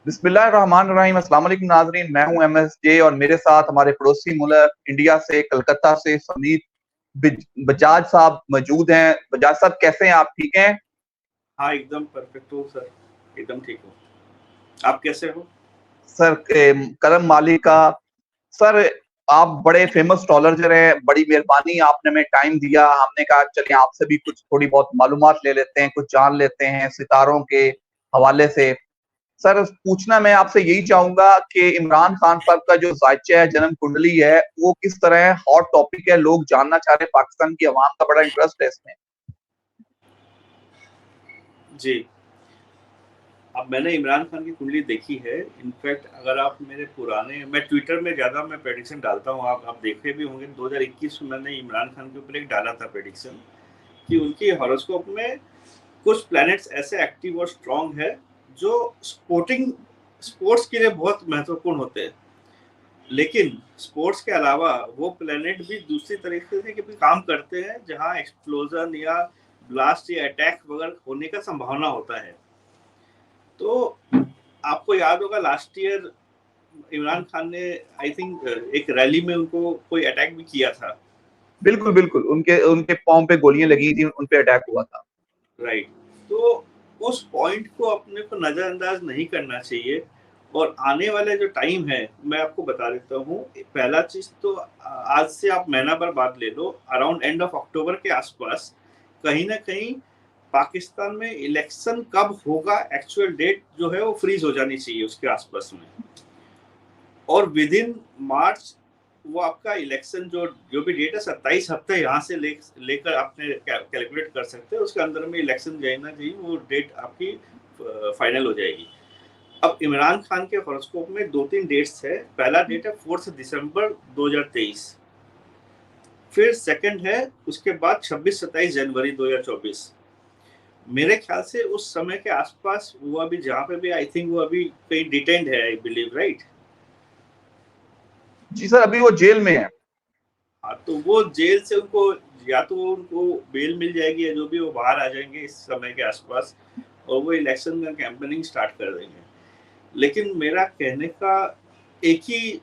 बिस्मिल्लाहिर्रहमानिर्रहीम। अस्सलाम वालेकुम नाज़रीन, मैं हूं MSJ और मेरे साथ हमारे पड़ोसी मुल्क इंडिया से कलकत्ता से समीर बजाज साहब मौजूद हैं। बजाज साहब कैसे हैं आप, ठीक हैं? हाँ, एकदम परफेक्ट हूँ सर, एकदम ठीक हूँ। आप कैसे हो? सर करम मालिका। सर आप बड़े फेमस एस्ट्रोलॉजर हैं, बड़ी मेहरबानी आपने हमें टाइम दिया। हमने कहा चलिए आपसे भी कुछ थोड़ी बहुत मालूमात ले लेते हैं, कुछ जान लेते हैं सितारों के हवाले से। सर पूछना मैं आपसे यही चाहूंगा कि इमरान खान साहब का जो जायचा है, जन्म कुंडली है, वो किस तरह है? हॉट टॉपिक है, लोग जानना चाह रहे हैं, पाकिस्तान की आवाम का बड़ा इंटरेस्ट है इसमें। जी। अब मैंने इमरान खान की कुंडली देखी है। इनफैक्ट अगर आप मेरे पुराने मैं ट्विटर में ज़्यादा मैं प्रेडिक्शन डालता हूँ, आप देखे भी होंगे 2021 में मैंने इमरान खान के ऊपर एक डाला था प्रेडिक्शन कि उनकी हॉरोस्कोप में कुछ प्लैनेट्स ऐसे एक्टिव और स्ट्रांग है जो स्पोर्ट्स के लिए बहुत महत्वपूर्ण होते हैं। लेकिन स्पोर्ट्स के अलावा वो प्लेनेट भी दूसरी तरीके से भी काम करते हैं जहां एक्सप्लोजन या ब्लास्ट या अटैक वगैरह होने का संभावना होता है। तो आपको याद होगा लास्ट ईयर इमरान खान ने आई थिंक एक रैली में उनको कोई अटैक भी किया था। बिल्कुल बिल्कुल, उनके उनके पाँव पे गोलियां लगी थी, उन पे अटैक हुआ था। राइट। तो उस पॉइंट को अपने को नजरअंदाज नहीं करना चाहिए। और आने वाले जो टाइम है मैं आपको बता देता हूँ। पहला चीज तो आज से आप महीना भर बाद ले लो, अराउंड एंड ऑफ अक्टूबर के आसपास कहीं ना कहीं पाकिस्तान में इलेक्शन कब होगा एक्चुअल डेट जो है वो फ्रीज हो जानी चाहिए उसके आसपास में। और विद इन मार्च वो आपका इलेक्शन जो जो भी डेट है 27 हफ्ते यहाँ से लेकर आपने कैलकुलेट कर सकते हैं, उसके अंदर में इलेक्शन जाना चाहिए, वो डेट आपकी फाइनल हो जाएगी। अब इमरान खान के हॉरोस्कोप में दो तीन डेट्स है। पहला डेट है 4 दिसंबर 2023, फिर सेकंड है उसके बाद 26-27 जनवरी 2024। मेरे ख्याल से उस समय के आसपास वो अभी जहाँ पे भी आई थिंक वो अभी कहीं डिटेन्ड है, आई बिलीव, राइट। जी सर, अभी वो जेल में है। हाँ, तो वो जेल से उनको या तो उनको बेल मिल जाएगी या जो भी वो बाहर आ जाएंगे इस समय के आसपास और वो इलेक्शन का कैंपेनिंग स्टार्ट कर देंगे। लेकिन मेरा कहने का एक ही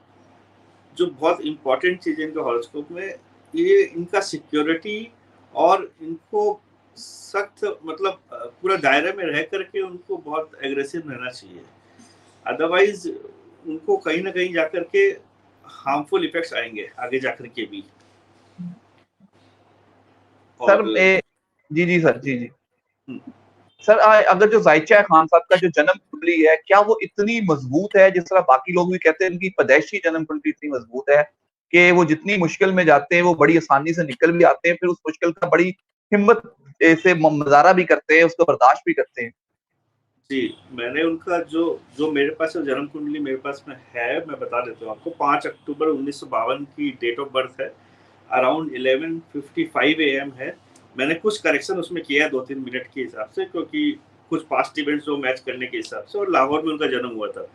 जो बहुत इंपॉर्टेंट चीज है इनके हॉरोस्कोप में, ये इनका सिक्योरिटी और इनको सख्त मतलब पूरा दायरे में रह करके उनको बहुत एग्रेसिव रहना चाहिए। अदरवाइज उनको कहीं ना कहीं जाकर के हार्मफुल इफेक्ट्स आएंगे आगे जाकर के भी। सर और जी जी सर, जी जी हम्म, सर, अगर जो जायचा है खान साहब का जो जन्म कुंडली है, क्या वो इतनी मजबूत है जिस तरह बाकी लोग भी कहते हैं उनकी पैदाइशी जन्म कुंडली इतनी मजबूत है कि वो जितनी मुश्किल में जाते हैं वो बड़ी आसानी से निकल भी आते हैं, फिर उस मुश्किल का बड़ी हिम्मत से मुजाहरा भी करते हैं, उसको बर्दाश्त भी करते हैं? जी, मैंने उनका जो जो मेरे पास जो जन्म कुंडली मेरे पास में है मैं बता देता हूँ आपको। 5 अक्टूबर 1952 की डेट ऑफ बर्थ है। अराउंड 11:55 AM है। मैंने कुछ करेक्शन उसमें किया है 2-3 मिनट के हिसाब से, क्योंकि कुछ पास्ट इवेंट्स जो मैच करने के हिसाब से, और लाहौर में उनका जन्म हुआ था।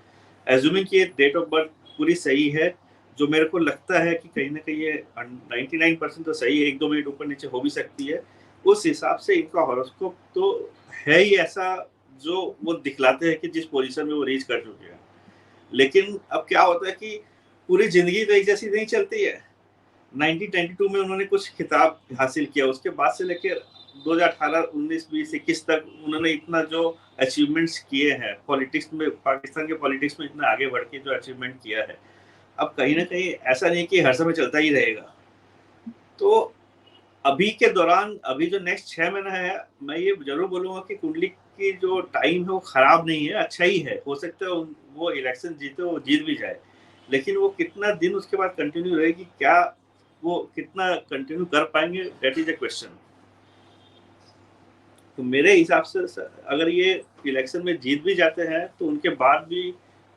एज्यूमिंग कि डेट ऑफ बर्थ पूरी सही है, जो मेरे को लगता है कि कहीं ना कहीं ये 99% तो सही है, 1-2 मिनट ऊपर नीचे हो भी सकती है। उस हिसाब से इनका हॉरोस्कोप तो है ही ऐसा जो वो दिखलाते हैं कि जिस पोजीशन में वो रीच कर चुके हैं। लेकिन अब क्या होता है कि पूरी जिंदगी तो एक जैसी नहीं चलती है। 1992 में उन्होंने कुछ खिताब हासिल किया, उसके बाद से लेकर 2018, 19, 20, 21 तक उन्होंने इतना जो अचीवमेंट्स किए हैं पॉलिटिक्स में, पाकिस्तान के पॉलिटिक्स में इतना आगे बढ़ के जो अचीवमेंट किया है, अब कहीं ना कहीं ऐसा नहीं कि हर समय चलता ही रहेगा। तो अभी के दौरान अभी जो नेक्स्ट 6 महीना है, मैं ये जरूर बोलूंगा कि कुंडली की जो टाइम है वो खराब नहीं है, अच्छा ही है। हो सकता है वो इलेक्शन जीते, वो जीत भी जाए, लेकिन वो कितना दिन उसके बाद कंटिन्यू रहेगी, क्या वो कितना कंटिन्यू कर पाएंगे, दैट इज अ क्वेश्चन। तो मेरे हिसाब से अगर ये इलेक्शन में जीत भी जाते हैं तो उनके बाद भी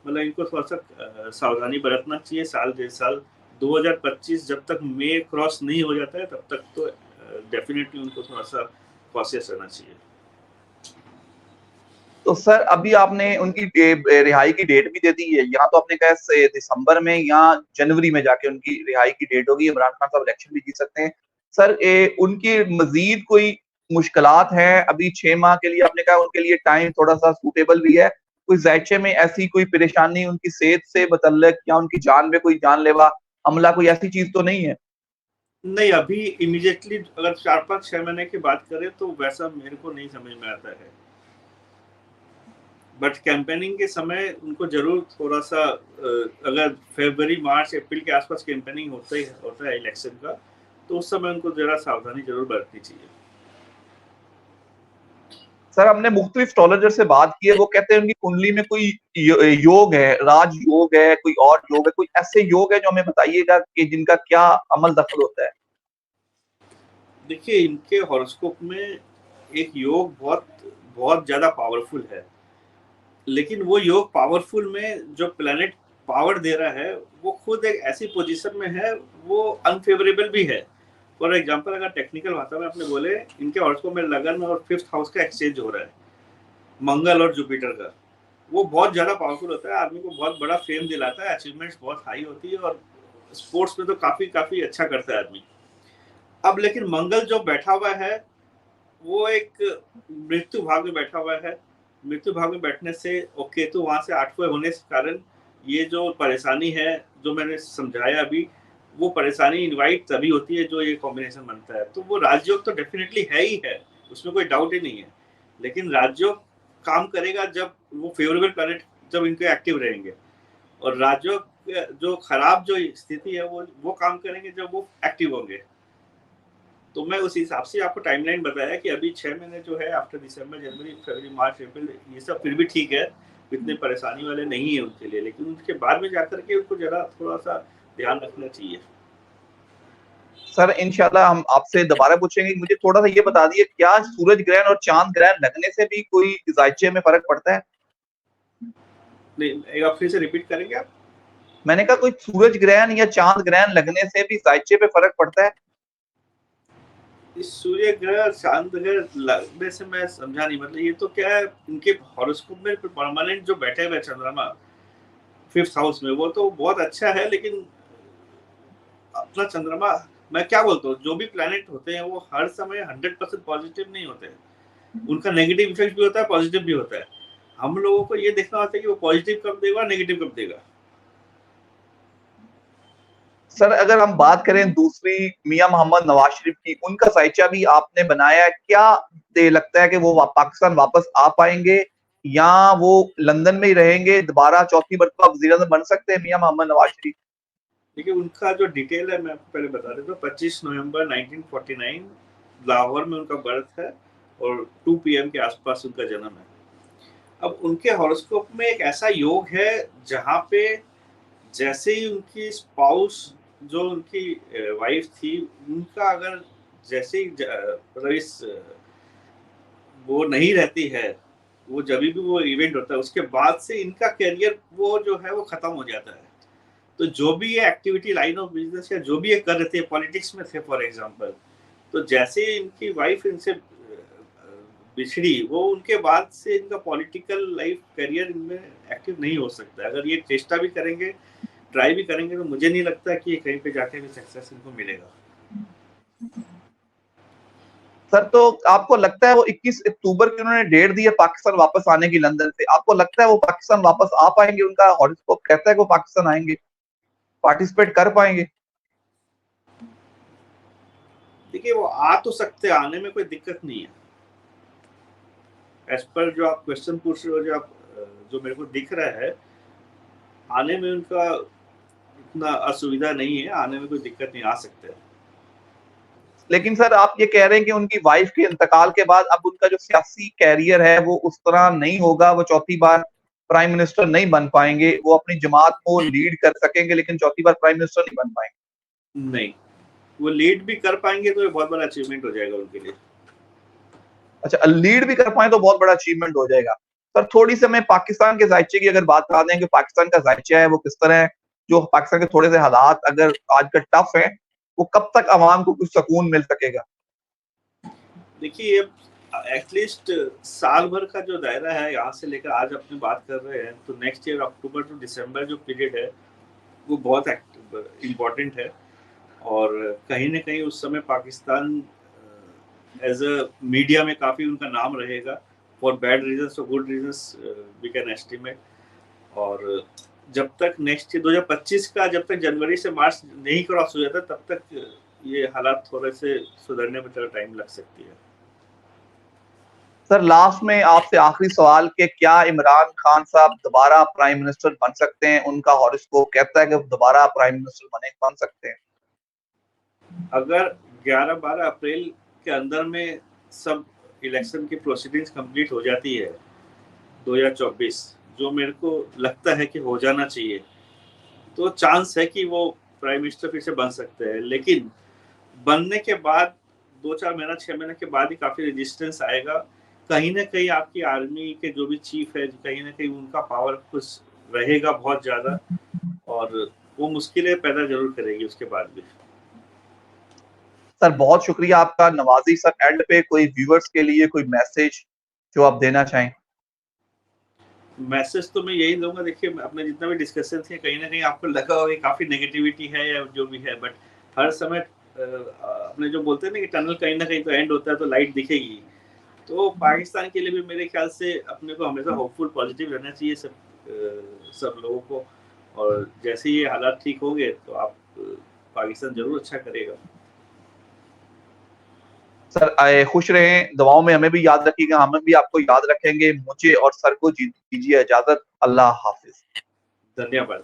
मतलब इनको थोड़ा सा सावधानी बरतना चाहिए। साल 1.5 साल 2025 जब तक मई क्रॉस नहीं हो जाता है तब तक तो डेफिनेटली उनको थोड़ा सा कॉशियस रहना चाहिए। तो सर अभी आपने उनकी रिहाई की डेट भी दे दी है, यहाँ तो आपने कहा दिसंबर में या जनवरी में जाके उनकी रिहाई की डेट होगी, इमरान खान साहब इलेक्शन भी जीत सकते हैं। सर उनकी मजीद कोई मुश्किलात हैं? अभी 6 माह के लिए आपने कहा उनके लिए टाइम थोड़ा सा सूटेबल भी है, कोई ज़ायचे में ऐसी कोई परेशानी उनकी सेहत से मुतल्लिक या उनकी जान में कोई जानलेवा हमला, कोई ऐसी चीज़ तो नहीं है? नहीं, अभी इमीडिएटली अगर 4-5-6 महीने की बात करें तो वैसा मेरे को नहीं समझ में आता है। बट कैंपेनिंग के समय उनको ज़रूर थोड़ा-सा अगर फ़रवरी, मार्च, अप्रैल के आस-पास कैंपेनिंग होता है इलेक्शन का, तो उस समय उनको ज़रा सावधानी ज़रूर बरतनी चाहिए। सर, हमने मुख्तलिफ एस्ट्रोलॉजर से बात की है, वो कहते हैं उनकी कुंडली में कोई योग है, राजयोग है, कोई और योग है, कोई ऐसे योग है जो हमें बताइएगा कि जिनका क्या अमल दखल होता है? देखिए, इनके हॉरोस्कोप में एक योग बहुत बहुत ज़्यादा पावरफुल है। लेकिन वो योग पावरफुल में जो प्लैनेट पावर दे रहा है, वो खुद एक ऐसी पोजीशन में है, वो अनफेवरेबल भी है। फॉर एग्जांपल अगर टेक्निकल भाषा में अपने बोले, इनके हॉरोस्कोप में लगन और 5th हाउस का एक्सचेंज हो रहा है, मंगल और जुपिटर का। वो बहुत ज़्यादा पावरफुल होता है, आदमी को बहुत बड़ा फेम दिलाता है, अचीवमेंट्स बहुत हाई होती है और स्पोर्ट्स में तो काफ़ी अच्छा करता है आदमी। अब लेकिन मंगल जो बैठा हुआ है, वो एक मृत्यु भाव में बैठा हुआ है। मृत्यु भाव में बैठने से और केतु वहाँ से 8वें होने के कारण ये जो परेशानी है, जो मैंने समझाया अभी, वो परेशानी इनवाइट तभी होती है जो ये कॉम्बिनेशन बनता है। तो वो राजयोग तो डेफिनिटली है ही है, उसमें कोई डाउट ही नहीं है। लेकिन राजयोग काम करेगा जब वो फेवरेबल प्लैनेट जब इनके एक्टिव रहेंगे, और राजयोग जो खराब जो स्थिति है वो काम करेंगे जब वो एक्टिव होंगे। तो मैं उस हिसाब से आपको टाइमलाइन बताया कि अभी 6 महीने जो है आफ्टर दिसंबर, जनवरी, फरवरी, मार्च, अप्रैल, ये सब फिर भी ठीक है, इतने परेशानी वाले नहीं है उनके लिए, लेकिन उनके बाद में जाकर के उनको ज़रा थोड़ा-सा ध्यान रखना चाहिए। सर, इंशाल्लाह हम आपसे दोबारा पूछेंगे। मुझे थोड़ा-सा ये बता दीजिए, क्या सूरज ग्रहण और चाँद ग्रहण लगने से भी कोई ज़ायचे में फ़र्क पड़ता है? नहीं, एक बार फिर से रिपीट करेंगे आप? मैंने कहा कोई सूरज ग्रहण या चाँद ग्रहण लगने से भी ज़ायचे पे फ़र्क पड़ता है? इस सूर्य ग्रह, चाँद ग्रह लगने से मैं समझा नहीं, मतलब ये तो क्या है, इनके हॉरोस्कोप में परमानेंट जो बैठे हुए चंद्रमा 5th हाउस में, वो तो बहुत अच्छा है, लेकिन अपना चंद्रमा, मैं क्या बोलता हूँ, जो भी प्लैनेट होते हैं वो हर समय 100% पॉजिटिव नहीं होते हैं। उनका नेगेटिव इफेक्ट भी होता है, पॉजिटिव भी होता है। हम लोगों को ये देखना होता है कि वो पॉजिटिव कब देगा, नेगेटिव कब देगा। सर, अगर हम बात करें दूसरी मियाँ मोहम्मद नवाज़ शरीफ की, उनका ज़ायचा भी आपने बनाया है। क्या लगता है कि वो पाकिस्तान वापस आ पाएँगे या वो लंदन में ही रहेंगे? दोबारा चौथी मर्तबा वज़ीर-ए-आज़म बन सकते हैं मियाँ मोहम्मद नवाज़ शरीफ? देखिए, उनका जो डिटेल है मैं आपको पहले बता देता हूँ। 25 नवंबर 1949 लाहौर में उनका बर्थ है और 2 पीएम के आसपास उनका जन्म है। अब उनके हॉरोस्कोप में एक ऐसा योग है जहाँ पे जैसे ही उनकी स्पाउस, जो उनकी वाइफ थी, उनका अगर जैसे ही मतलब इस वो नहीं रहती है, वो जब भी वो इवेंट होता है उसके बाद से इनका करियर वो जो है वो खत्म हो जाता है। तो जो भी ये एक्टिविटी, लाइन ऑफ बिजनेस या जो भी ये कर रहे थे, पॉलिटिक्स में थे फॉर एग्जांपल, तो जैसे ही इनकी वाइफ इनसे बिछड़ी, वो उनके बाद से इनका पॉलिटिकल लाइफ, करियर इनमें एक्टिव नहीं हो सकता। अगर ये चेष्टा भी करेंगे, ट्राई भी करेंगे, तो मुझे नहीं लगता कि ये कहीं पे जाके भी सक्सेस इनको मिलेगा। सर, तो आपको लगता है वो 21 अक्टूबर की उन्होंने डेट दी है पाकिस्तान वापस आने की लंदन से, आपको लगता है वो पाकिस्तान वापस आ पाएँगे? उनका हॉरोस्कोप कहता है कि वो पाकिस्तान आएँगे, पार्टिसिपेट कर पाएँगे? देखिए, वो आ तो सकते हैं, आने में कोई दिक्कत नहीं है। एज पर जो आप क्वेश्चन पूछ रहे हो, जो मेरे को दिख रहा है, आने में उनका इतना असुविधा नहीं है, आने में कोई दिक्कत नहीं, आ सकते हैं। लेकिन सर, आप ये कह रहे हैं कि उनकी वाइफ के इंतकाल के बाद अब उनका जो सियासी कैरियर है वो उस तरह नहीं होगा, वो चौथी बार प्राइम मिनिस्टर नहीं बन पाएँगे, वो अपनी जमात को लीड कर सकेंगे लेकिन चौथी बार प्राइम मिनिस्टर नहीं बन पाएँगे। नहीं, वो लीड भी कर पाएंगे तो ये बहुत बड़ा अचीवमेंट हो जाएगा उनके लिए। अच्छा, लीड भी कर पाएँ तो बहुत बड़ा अचीवमेंट हो जाएगा। सर, थोड़ी-सी हमें पाकिस्तान के ज़ायचे की अगर बात बता दें कि पाकिस्तान का ज़ायचा है वो किस तरह है? जो पाकिस्तान के थोड़े-से हालात अगर आजकल टफ हैं, वो कब तक अवाम को कुछ सुकून मिल सकेगा? देखिए, एटलीस्ट साल भर का जो दायरा है, यहाँ से लेकर आज अपनी बात कर रहे हैं, तो नेक्स्ट ईयर अक्टूबर टू दिसंबर जो पीरियड है, वो बहुत इम्पोर्टेंट है। और कहीं न कहीं उस समय पाकिस्तान एज़ अ मीडिया में काफ़ी उनका नाम रहेगा, फॉर बैड रीजंस और good reasons we can estimate. और जब तक नेक्स्ट 2025 का जब तक जनवरी से मार्च नहीं क्रॉस हो जाता तब तक ये हालात थोड़े से सुधरने में थोड़ा टाइम लग सकती है। सर लास्ट में आपसे आखिरी सवाल कि क्या इमरान खान साहब दोबारा प्राइम मिनिस्टर बन सकते हैं? उनका हॉरोस्कोप कहता है कि दोबारा प्राइम मिनिस्टर बन सकते हैं। अगर 11-12 अप्रैल के अंदर में सब इलेक्शन की प्रोसीडिंग्स कंप्लीट हो जाती है 2024, जो मेरे को लगता है कि हो जाना चाहिए, तो चांस है कि वो प्राइम मिनिस्टर फिर से बन सकते हैं। लेकिन बनने के बाद 2-4 महीना 6 महीने के बाद ही काफी रेजिस्टेंस आएगा। कहीं ना कहीं आपकी आर्मी के जो भी चीफ है, कहीं ना कहीं उनका पावर कुछ रहेगा बहुत ज्यादा, और वो मुश्किलें पैदा जरूर करेगी उसके बाद भी। सर बहुत शुक्रिया आपका नवाजी। सर एंड पे कोई व्यूअर्स के लिए कोई मैसेज जो आप देना चाहें? मैसेज तो मैं यही दूंगा, देखिए अपने जितना भी डिस्कशन थे कहीं ना कहीं आपको लगा होगा काफी नेगेटिविटी है या जो भी है, बट हर समय अपने जो बोलते हैं ना कि टनल कहीं ना कहीं तो एंड होता है तो लाइट दिखेगी। तो पाकिस्तान के लिए भी मेरे ख्याल से अपने को हमेशा होपफुल पॉजिटिव रहना चाहिए सब लोगों को। और जैसे ये हालात ठीक होंगे तो आप पाकिस्तान जरूर अच्छा करेगा। सर खुश रहें, दुआओं में हमें भी याद रखिएगा, हमें भी आपको याद रखेंगे। मुझे और सर को दीजिए इजाजत। अल्लाह हाफिज। धन्यवाद।